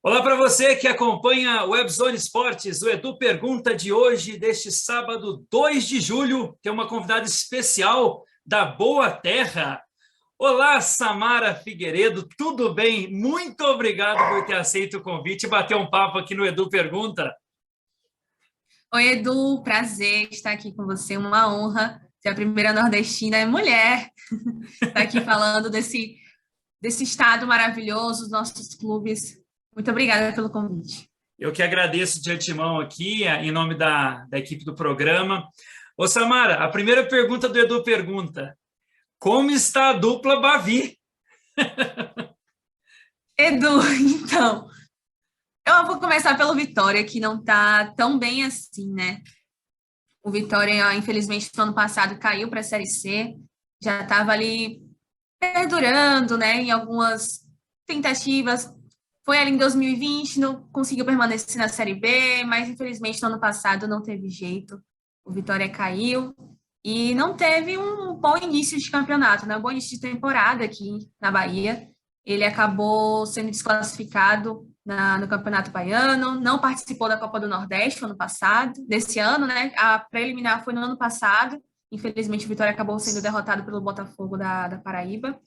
Olá para você que acompanha o Webzone Esportes, o Edu Pergunta de hoje, deste sábado 2 de julho, tem uma convidada especial da Boa Terra. Olá, Samara Figueiredo, tudo bem? Muito obrigado por ter aceito o convite e bater um papo aqui no Edu Pergunta. Oi, Edu, prazer estar aqui com você, uma honra ser a primeira nordestina mulher, estar aqui falando desse estado maravilhoso, dos nossos clubes. Muito obrigada pelo convite. Eu que agradeço de antemão aqui, em nome da equipe do programa. Ô, Samara, a primeira pergunta do Edu Pergunta: como está a dupla Bavi? Edu, então, eu vou começar pelo Vitória, que não está tão bem assim, né? O Vitória, infelizmente, no ano passado caiu para a Série C, já estava ali perdurando, né, em algumas tentativas. Foi ali em 2020, não conseguiu permanecer na Série B, mas infelizmente no ano passado não teve jeito. O Vitória caiu e não teve um bom início de campeonato, né? Um bom início de temporada aqui na Bahia. Ele acabou sendo desclassificado no Campeonato Baiano, não participou da Copa do Nordeste no ano passado, desse ano, né? A preliminar foi no ano passado. Infelizmente, o Vitória acabou sendo derrotado pelo Botafogo da Paraíba,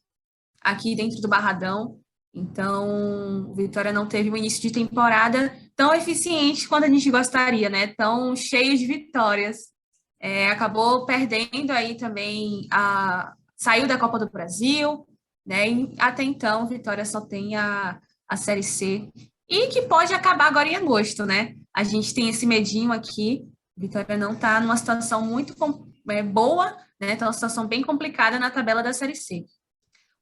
aqui dentro do Barradão. Então, o Vitória não teve um início de temporada tão eficiente quanto a gente gostaria, né? Tão cheio de vitórias. Acabou perdendo aí também saiu da Copa do Brasil, né? E até então, o Vitória só tem a Série C. E que pode acabar agora em agosto, né? A gente tem esse medinho aqui. Vitória não está numa situação muito boa, né? Está numa situação bem complicada na tabela da Série C.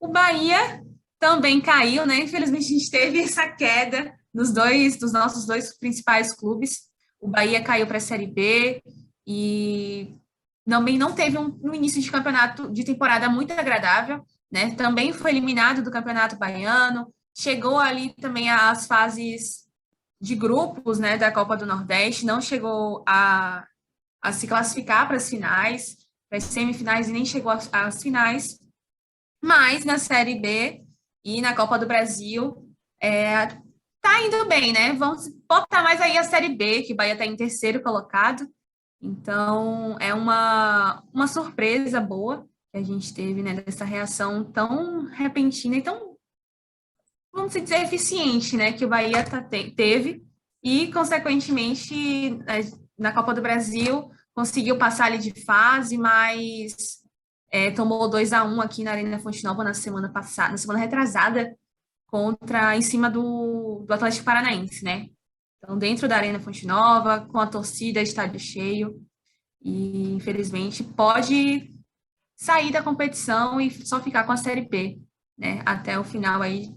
O Bahia também caiu, né? Infelizmente, a gente teve essa queda dos nossos dois principais clubes. O Bahia caiu para a Série B e também não teve um início de campeonato de temporada muito agradável, né? Também foi eliminado do Campeonato Baiano, chegou ali também às fases de grupos, né, da Copa do Nordeste, não chegou a se classificar para as finais, para as semifinais e nem chegou às finais. Mas na Série B e na Copa do Brasil, tá indo bem, né? Vamos botar mais aí a Série B, que o Bahia está em terceiro colocado. Então, é uma surpresa boa que a gente teve, né? Dessa reação tão repentina e tão, vamos dizer, eficiente, né? Que o Bahia teve. E, consequentemente, na Copa do Brasil, conseguiu passar ali de fase, mas tomou 2-1 aqui na Arena Fonte Nova na semana passada, na semana retrasada, em cima do Atlético Paranaense, né? Então, dentro da Arena Fonte Nova, com a torcida, estádio cheio, e infelizmente pode sair da competição e só ficar com a Série B, né? Até o final aí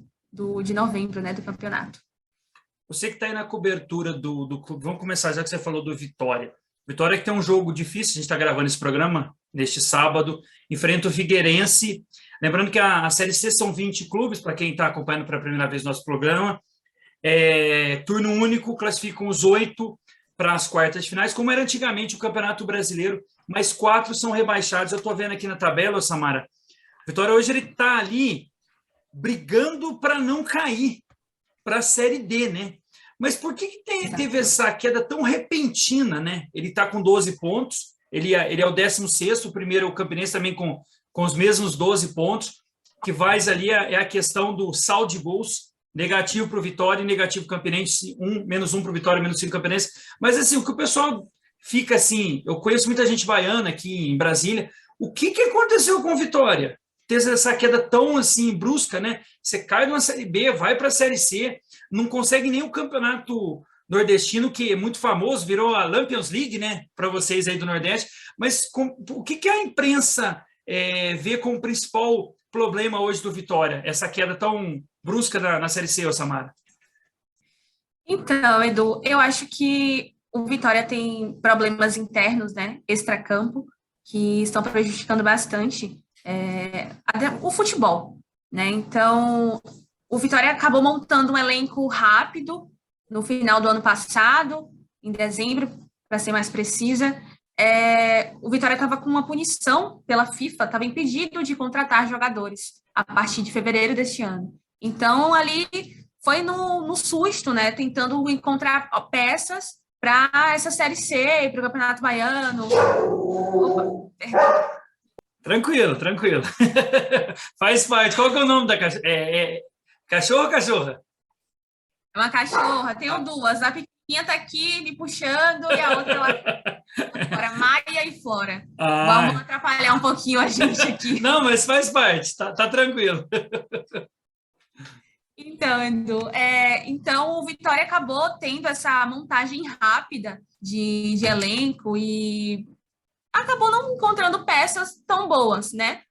de novembro, né? Do campeonato. Você que está aí na cobertura do clube, vamos começar já que você falou do Vitória. Vitória que tem um jogo difícil, a gente está gravando esse programa neste sábado, enfrenta o Figueirense. Lembrando que a Série C são 20 clubes, para quem está acompanhando pela primeira vez o nosso programa. Turno único, classificam os 8 para as quartas de finais, como era antigamente o Campeonato Brasileiro, mas 4 são rebaixados. Eu estou vendo aqui na tabela, Samara. Vitória hoje ele está ali brigando para não cair para a Série D, né? Mas por que teve essa queda tão repentina, né? Ele está com 12 pontos, ele é o 16º, o primeiro é o Campinense também com os mesmos 12 pontos, que vai ali é a questão do saldo de gols, negativo para o Vitória e negativo para o Campinense, menos 1 para o Vitória, menos 5 para o Campinense. Mas assim, o que o pessoal fica assim, eu conheço muita gente baiana aqui em Brasília, o que aconteceu com o Vitória? Ter essa queda tão assim brusca, né? Você cai numa Série B, vai para a Série C, não consegue nem o campeonato nordestino, que é muito famoso, virou a Lampions League, né? Para vocês aí do Nordeste. Mas o que a imprensa vê como principal problema hoje do Vitória? Essa queda tão brusca na Série C, Samara? Então, Edu, eu acho que o Vitória tem problemas internos, né? Extracampo, que estão prejudicando bastante o futebol, né? Então, o Vitória acabou montando um elenco rápido no final do ano passado, em dezembro, para ser mais precisa. O Vitória estava com uma punição pela FIFA, estava impedido de contratar jogadores a partir de fevereiro deste ano. Então, ali foi no susto, né? Tentando encontrar peças para essa Série C, para o Campeonato Baiano. Opa, perdão. Tranquilo, tranquilo. Faz parte. Qual que é o nome da cachorra? Cachorro ou cachorra? É uma cachorra, tenho duas. A pequenininha tá aqui me puxando e a outra lá fora, Maia e Flora. Vamos Ah, atrapalhar um pouquinho a gente aqui. não, mas faz parte, tá tranquilo. Então, Edu, então o Vitória acabou tendo essa montagem rápida de elenco e acabou não encontrando peças tão boas, né?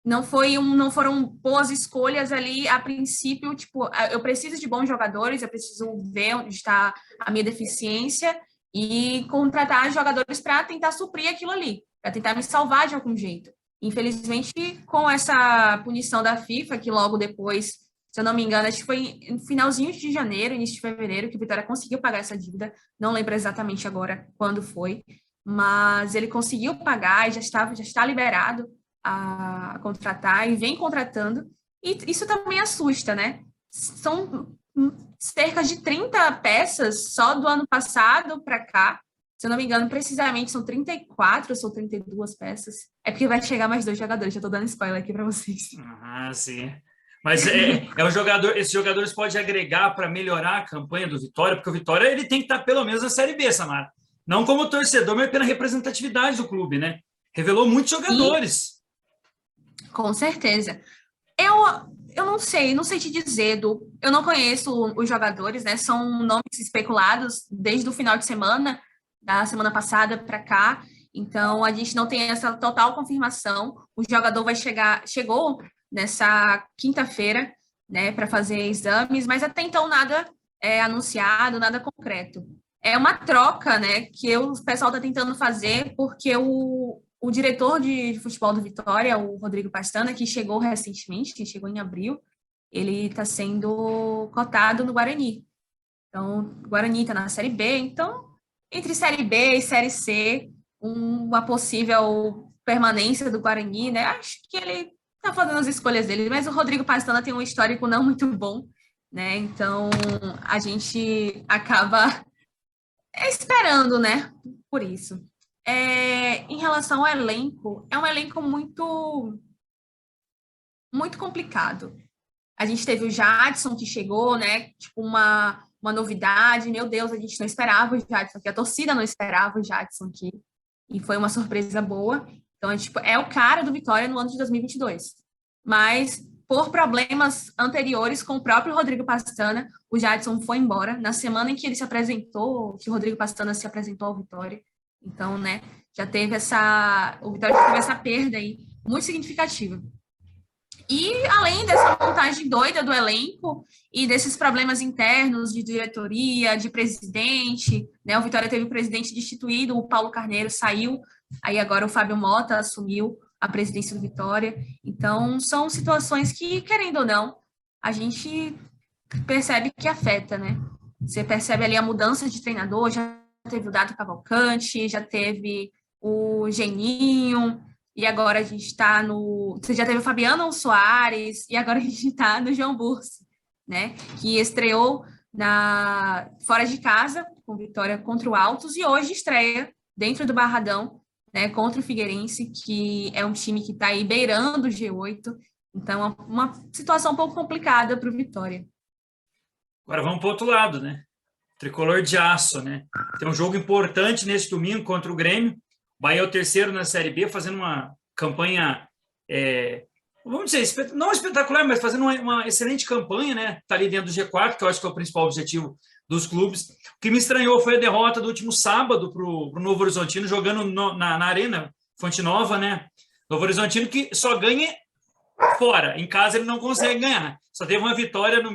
Não foram boas escolhas ali a princípio, tipo, eu preciso de bons jogadores, eu preciso ver onde está a minha deficiência e contratar jogadores para tentar suprir aquilo ali, para tentar me salvar de algum jeito. Infelizmente, com essa punição da FIFA, que logo depois, se eu não me engano, acho que foi no finalzinho de janeiro, início de fevereiro, que o Vitória conseguiu pagar essa dívida, não lembro exatamente agora quando foi, mas ele conseguiu pagar e já está liberado a contratar e vem contratando, e isso também assusta, né? São cerca de 30 peças só do ano passado para cá. Se eu não me engano, precisamente são 34 ou são 32 peças. É porque vai chegar mais 2 jogadores, já estou dando spoiler aqui para vocês. Ah, sim. Mas o jogador, esses jogadores podem agregar para melhorar a campanha do Vitória, porque o Vitória ele tem que estar pelo menos na Série B, Samara. Não como torcedor, mas pela representatividade do clube, né? Revelou muitos E, jogadores. com certeza. Eu não sei te dizer, Edu. Eu não conheço os jogadores, né? São nomes especulados desde o final de semana, da semana passada para cá. Então, a gente não tem essa total confirmação. O jogador chegou nessa quinta-feira, né, para fazer exames, mas até então nada é anunciado, nada concreto. É uma troca, né, que o pessoal está tentando fazer, porque o diretor de futebol do Vitória, o Rodrigo Pastana, que chegou recentemente, que chegou em abril, ele está sendo cotado no Guarani. Então, o Guarani está na Série B, então, entre Série B e Série C, uma possível permanência do Guarani, né? Acho que ele está fazendo as escolhas dele, mas o Rodrigo Pastana tem um histórico não muito bom, né? Então, a gente acaba esperando, né? Por isso. Em relação ao elenco, é um elenco muito complicado. A gente teve o Jadson que chegou, né? Tipo, uma novidade. Meu Deus, a gente não esperava o Jadson aqui. A torcida não esperava o Jadson aqui. E foi uma surpresa boa. Então, tipo, é o cara do Vitória no ano de 2022. Mas, por problemas anteriores com o próprio Rodrigo Pastana, o Jadson foi embora. Na semana em que ele se apresentou, que o Rodrigo Pastana se apresentou ao Vitória. Então, né, o Vitória já teve essa perda aí, muito significativa. E além dessa montagem doida do elenco e desses problemas internos de diretoria, de presidente, né? O Vitória teve o presidente destituído, o Paulo Carneiro saiu, aí agora o Fábio Mota assumiu a presidência do Vitória. Então, são situações que, querendo ou não, a gente percebe que afeta, né? Você percebe ali a mudança de treinador, já teve o Dado Cavalcante, já teve o Geninho, e agora a gente está no. Você já teve o Fabiano Soares, e agora a gente está no João Bursi, né? Que estreou fora de casa, com vitória contra o Altos, e hoje estreia dentro do Barradão, né? Contra o Figueirense, que é um time que está aí beirando o G8. Então, é uma situação um pouco complicada para o Vitória. Agora vamos para o outro lado, né? Tricolor de aço, né? Tem um jogo importante nesse domingo contra o Grêmio. O Bahia é o terceiro na Série B, fazendo uma campanha, vamos dizer, não espetacular, mas fazendo uma excelente campanha, né? Está ali dentro do G4, que eu acho que é o principal objetivo dos clubes. O que me estranhou foi a derrota do último sábado para o Novo Horizontino, jogando na Arena Fonte Nova, né? Novo Horizontino que só ganha fora. Em casa ele não consegue ganhar. Só teve uma vitória no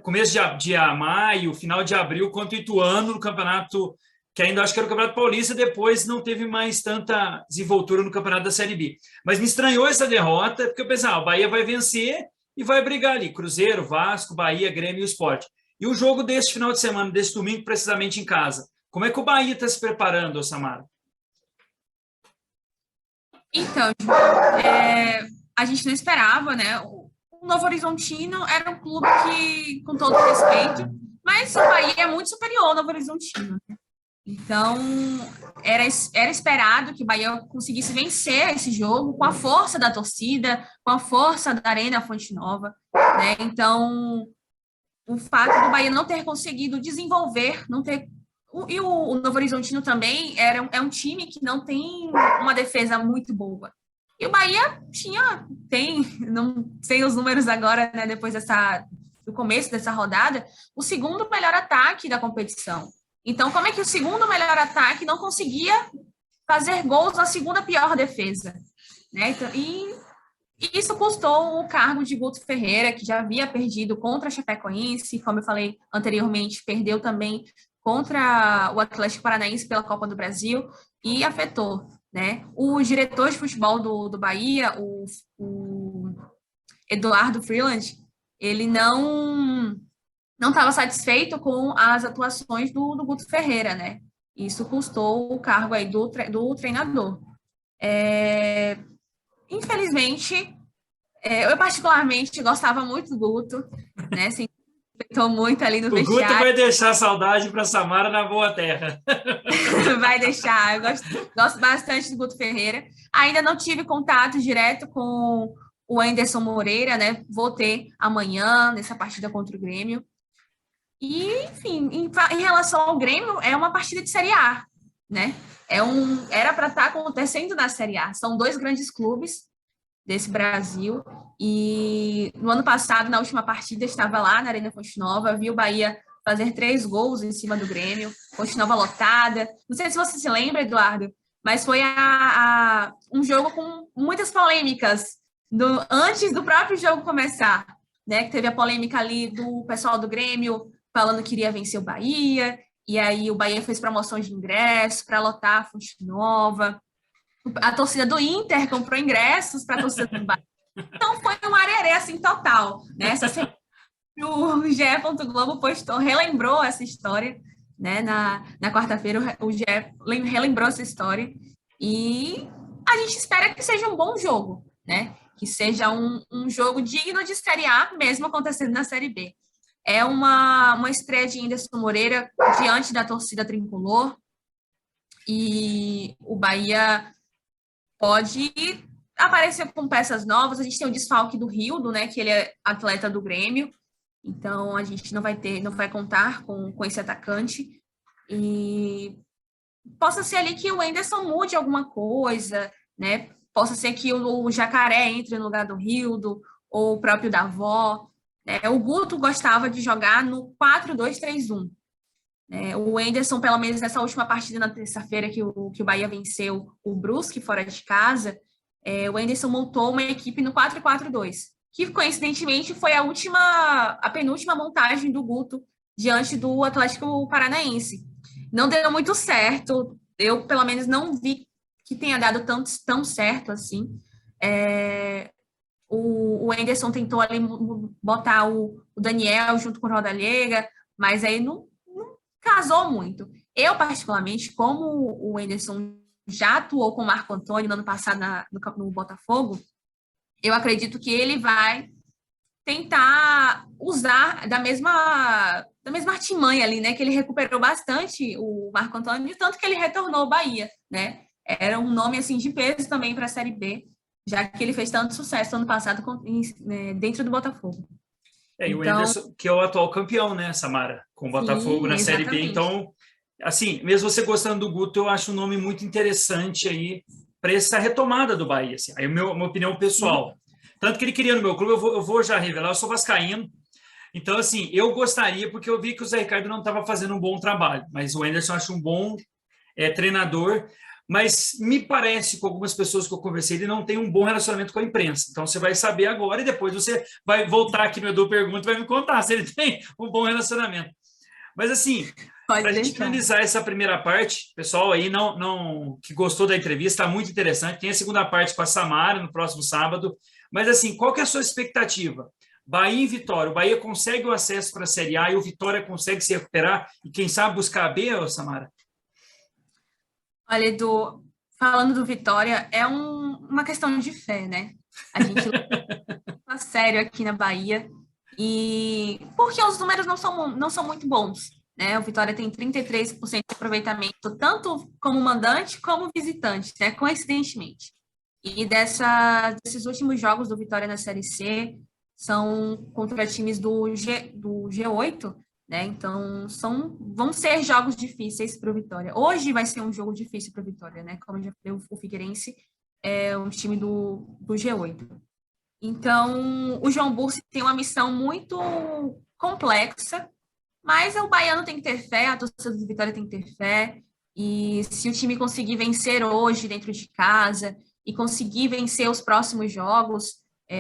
começo de maio, final de abril, contra o Ituano no campeonato, que ainda acho que era o Campeonato Paulista, depois não teve mais tanta desenvoltura no campeonato da Série B. Mas me estranhou essa derrota, porque eu pensava, o Bahia vai vencer e vai brigar ali, Cruzeiro, Vasco, Bahia, Grêmio e o Sport. E o jogo deste final de semana, desse domingo, precisamente em casa. Como é que o Bahia está se preparando, Samara? Então, a gente não esperava, né? o Novo Horizontino era um clube que, com todo respeito, mas o Bahia é muito superior ao Novo Horizontino. Então, era esperado que o Bahia conseguisse vencer esse jogo com a força da torcida, com a força da Arena Fonte Nova, né? Então, o fato do Bahia não ter conseguido desenvolver, não ter... E o Novo Horizontino também é um time que não tem uma defesa muito boa. E o Bahia não sei os números agora, né, depois do começo dessa rodada, o segundo melhor ataque da competição. Então, como é que o segundo melhor ataque não conseguia fazer gols na segunda pior defesa? Né? Então, e isso custou o cargo de Guto Ferreira, que já havia perdido contra a Chapecoense, como eu falei anteriormente, perdeu também contra o Atlético Paranaense pela Copa do Brasil e afetou, né? O diretor de futebol do Bahia, o Eduardo Freeland, ele não estava satisfeito com as atuações do Guto Ferreira, né? Isso custou o cargo aí do treinador. Infelizmente, eu particularmente gostava muito do Guto, né? Se respeitou muito ali no vestiário. O Guto vai deixar saudade para Samara na boa terra. Vai deixar. Eu gosto bastante do Guto Ferreira. Ainda não tive contato direto com o Anderson Moreira, né? Vou ter amanhã nessa partida contra o Grêmio. E, enfim, em relação ao Grêmio, é uma partida de Série A, né? Era para estar acontecendo na Série A. São dois grandes clubes desse Brasil. E no ano passado, na última partida, estava lá na Arena Fonte Nova, vi o Bahia fazer 3 gols em cima do Grêmio, Fonte Nova lotada. Não sei se você se lembra, Eduardo, mas foi um jogo com muitas polêmicas antes do próprio jogo começar, né? Que teve a polêmica ali do pessoal do Grêmio falando que iria vencer o Bahia, e aí o Bahia fez promoções de ingressos para lotar a Fonte Nova. A torcida do Inter comprou ingressos para a torcida do Bahia. Então foi uma arerê assim total, né? O GE. Globo relembrou essa história, né? Na quarta-feira o GE relembrou essa história e a gente espera que seja um bom jogo, né? Que seja um jogo digno de Série A, mesmo acontecendo na Série B. É uma estreia de Anderson Moreira diante da torcida tricolor e o Bahia pode aparecer com peças novas. A gente tem o desfalque do Rildo, né? Que ele é atleta do Grêmio. Então, a gente não vai contar com esse atacante. E possa ser ali que o Anderson mude alguma coisa, né? Possa ser que o Jacaré entre no lugar do Rildo, ou o próprio Davó. Né? O Guto gostava de jogar no 4-2-3-1. O Anderson, pelo menos nessa última partida na terça-feira que o Bahia venceu o Brusque fora de casa, o Anderson montou uma equipe no 4-4-2, que coincidentemente foi a penúltima montagem do Guto diante do Atlético Paranaense. Não deu muito certo, eu pelo menos não vi que tenha dado tão certo assim. O Anderson tentou ali botar o Daniel junto com o Rodallega, mas aí não casou muito. Eu, particularmente, como o Anderson já atuou com o Marco Antônio no ano passado no Botafogo, eu acredito que ele vai tentar usar da mesma artimanha ali, né? Que ele recuperou bastante o Marco Antônio, tanto que ele retornou ao Bahia, né? Era um nome assim de peso também para a Série B, já que ele fez tanto sucesso ano passado dentro do Botafogo. E o Anderson, que é o atual campeão, né, Samara? Com o Botafogo na Série B. Então, assim, mesmo você gostando do Guto, eu acho um nome muito interessante aí para essa retomada do Bahia. Assim. Aí, minha opinião pessoal. Tanto que ele queria no meu clube, eu vou já revelar, eu sou vascaíno. Então, assim, eu gostaria, porque eu vi que o Zé Ricardo não estava fazendo um bom trabalho, mas o Anderson acho um bom treinador. Mas me parece, com algumas pessoas que eu conversei, ele não tem um bom relacionamento com a imprensa. Então, você vai saber agora e depois você vai voltar aqui no Edu Pergunta e vai me contar se ele tem um bom relacionamento. Mas, assim, para a gente finalizar essa primeira parte, pessoal aí que gostou da entrevista, está muito interessante. Tem a segunda parte com a Samara no próximo sábado. Mas, assim, qual que é a sua expectativa? Bahia e Vitória. O Bahia consegue o acesso para a Série A e o Vitória consegue se recuperar e, quem sabe, buscar a B, Samara? Olha, Edu, falando do Vitória, é uma questão de fé, né? A gente leva sério aqui na Bahia, e porque os números não são muito bons, né? O Vitória tem 33% de aproveitamento, tanto como mandante como visitante, né? Coincidentemente. E desses últimos jogos do Vitória na Série C são contra times do G8, né? Então vão ser jogos difíceis para o Vitória. Hoje vai ser um jogo difícil para o Vitória, né? Como já falei, o Figueirense é um time do G8. Então, o João Bursi tem uma missão muito complexa, mas o baiano tem que ter fé, a torcida do Vitória tem que ter fé, e se o time conseguir vencer hoje dentro de casa e conseguir vencer os próximos jogos,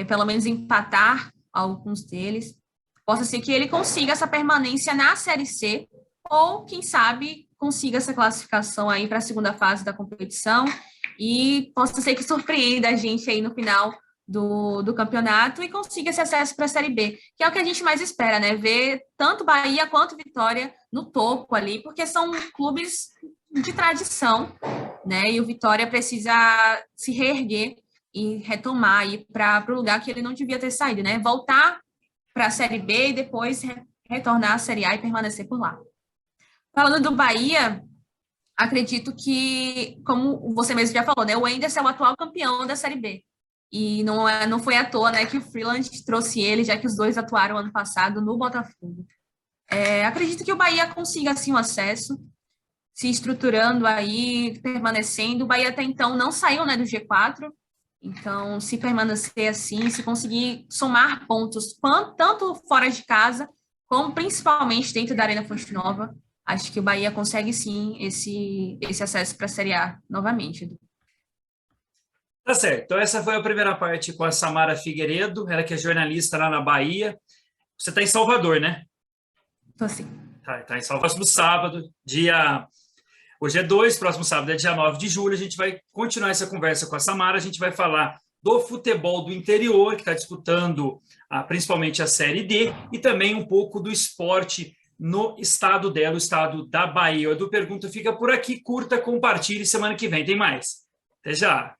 pelo menos empatar alguns deles, possa ser que ele consiga essa permanência na Série C, ou, quem sabe, consiga essa classificação aí para a segunda fase da competição, e possa ser que surpreenda a gente aí no final do campeonato e consiga esse acesso para a Série B, que é o que a gente mais espera, né? Ver tanto Bahia quanto Vitória no topo ali, porque são clubes de tradição, né? E o Vitória precisa se reerguer e retomar aí para o lugar que ele não devia ter saído, né? Voltar para a Série B e depois retornar à Série A e permanecer por lá. Falando do Bahia, acredito que, como você mesmo já falou, né? O Wanderson é o atual campeão da Série B. E não foi à toa, né, que o Freeland trouxe ele, já que os dois atuaram ano passado no Botafogo. Acredito que o Bahia consiga, assim, o acesso, se estruturando aí, permanecendo. O Bahia até então não saiu, né, do G4, então se permanecer assim, se conseguir somar pontos, tanto fora de casa, como principalmente dentro da Arena Fonte Nova, acho que o Bahia consegue sim esse acesso para a Série A novamente. Tá certo. Então, essa foi a primeira parte com a Samara Figueiredo, ela que é jornalista lá na Bahia. Você está em Salvador, né? Estou sim. Tá em Salvador. Próximo sábado, hoje é 2, próximo sábado é dia 9 de julho, a gente vai continuar essa conversa com a Samara, a gente vai falar do futebol do interior, que está disputando principalmente a Série D, e também um pouco do esporte no estado dela, o estado da Bahia. O Edu Pergunta fica por aqui, curta, compartilhe, semana que vem tem mais. Até já!